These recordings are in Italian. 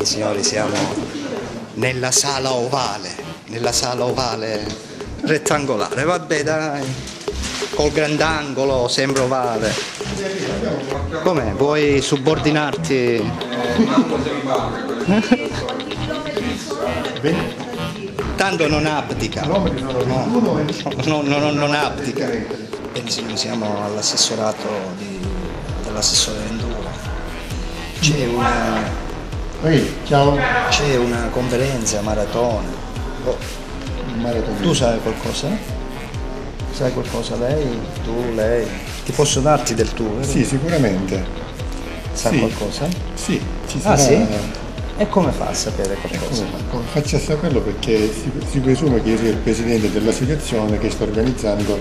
Signori, siamo nella sala ovale rettangolare, vabbè dai, col grandangolo sembra ovale. Com'è? Vuoi subordinarti? Tanto non abdica, no, non abdica. Benissimo, siamo all'assessorato dell'assessore Ventura. C'è una conferenza maratona. Tu sai qualcosa? Sai qualcosa lei? Tu, lei? Ti posso darti del tu? Vero? Sì, sicuramente. Sai qualcosa? Sì, ci sarà. Ah sì? E come fa a sapere qualcosa? Faccio a saperlo perché si presume che sia il presidente dell'associazione che sta organizzando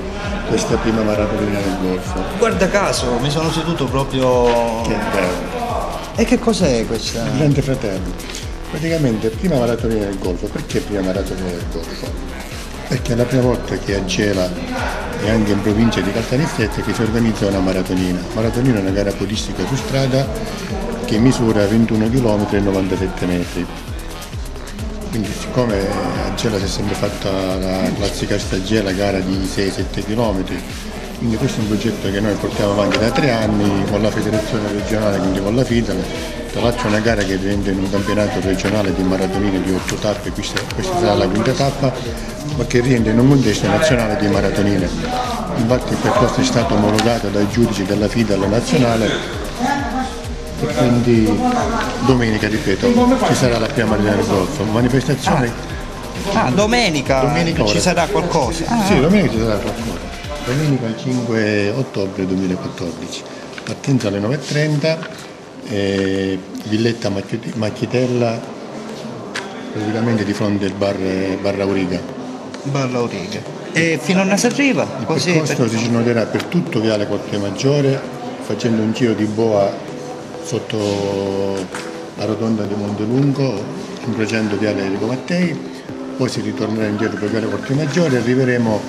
questa prima maratona del Golfo. Guarda caso, mi sono seduto proprio... Che bello. E che cos'è questa? Grande fratello. Praticamente prima maratona del Golfo. Perché prima maratona del Golfo? Perché è la prima volta che a Gela e anche in provincia di Caltanissetta che si organizza una maratonina. Maratonina è una gara podistica su strada che misura 21 km e 97 metri. Quindi siccome a Gela si è sempre fatta la classica stagione, la gara di 6-7 km, quindi questo è un progetto che noi portiamo avanti da 3 anni con la federazione regionale, quindi con la FIDAL. Tra l'altro è una gara che diventa in un campionato regionale di maratonine di 8 tappe, questa sarà la quinta tappa, ma che rientra in un contesto nazionale di maratonine. Infatti il percorso è stato omologato dai giudici della FIDAL nazionale e quindi domenica, ripeto, ci sarà la prima maratona del Golfo. Manifestazione. Domenica ci sarà qualcosa? Sì, domenica ci sarà qualcosa. Domenica 5 ottobre 2014. Partenza alle 9:30, Villetta Macchitella, praticamente di fronte al bar Auriga. Bar Auriga. E fino a si arriva? Il percorso si snoderà per tutto Viale Corte Maggiore, facendo un giro di boa sotto la rotonda di Montelungo, incrociando Viale Enrico Mattei, poi si ritornerà indietro per Viale Corte Maggiore, arriveremo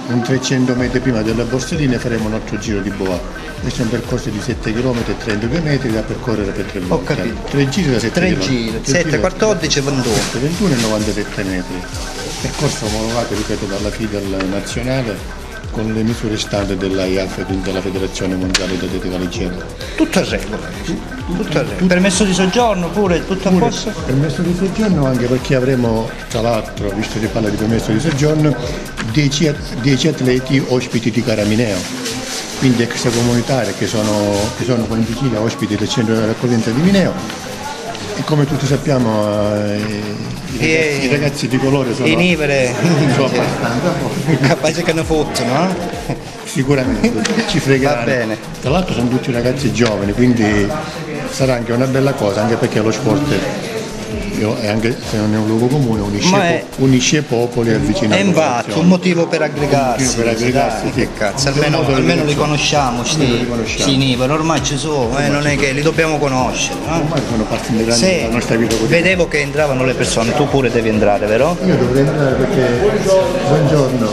un 300 metri prima della Borsellina e faremo un altro giro di boa. Questo è un percorso di 7 km e 32 metri da percorrere per 3 Ho capito. 3 giri da 7 km. 3 giri, 7, 14, 21. 21 e 97 metri. Percorso omologato, ripeto, dalla FIDAL nazionale con le misure standard della IAF, della Federazione Mondiale di Atletica Leggera. Tutto a regola. Tutto a regola. Permesso di soggiorno pure, tutto a posto? Permesso di soggiorno anche perché avremo, tra l'altro, visto che parla di permesso di soggiorno, 10 atleti ospiti di Caramineo, quindi extracomunitari che sono qua in Sicilia ospiti del centro della raccoglienza di Mineo. E come tutti sappiamo i ragazzi di colore sono abbastanza capace che ne fottono, sicuramente ci fregheranno. Va bene. Tra l'altro sono tutti ragazzi giovani, quindi sarà anche una bella cosa, anche perché lo sport e anche se non è un luogo comune unisce popoli e avvicina. E infatti un motivo per aggregarsi, sì. Che cazzo, almeno li conosciamo sti nipoli, ormai ci sono, non è che li dobbiamo conoscere, ormai sono parte integranti della nostra vita quotidiana. Vedevo che entravano le persone, tu pure devi entrare, vero? Io dovrei entrare perché buongiorno,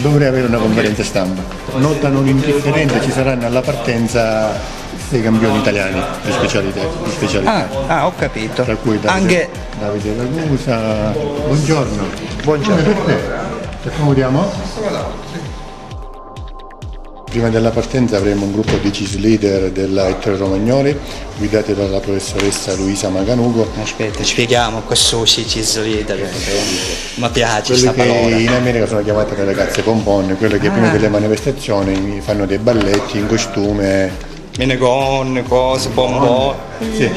dovrei avere una conferenza stampa. Nota non indifferente, ci saranno alla partenza 6 campioni italiani di specialità. Ho capito. Tra cui Davide Ragusa. Buongiorno. Per te. Ci accomodiamo? Prima della partenza avremo un gruppo di CIS leader della Ettore Romagnoli, guidati dalla professoressa Luisa Maganugo. Aspetta, spieghiamo questo CIS leader. Mi piace questa parola. Che in America sono chiamate le ragazze pompon, quelle che prima delle manifestazioni fanno dei balletti in costume. Menegonne, cose, bonbon. Sì,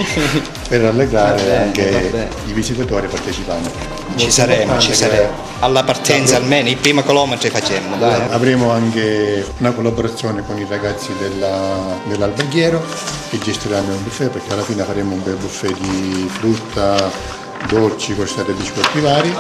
per rallegrare anche i visitatori partecipanti. Ci saremo. Alla partenza almeno i primi chilometri facciamo. Dai. Avremo anche una collaborazione con i ragazzi dell'alberghiero che gestiranno un buffet, perché alla fine faremo un bel buffet di frutta, dolci, crostati e biscotti vari.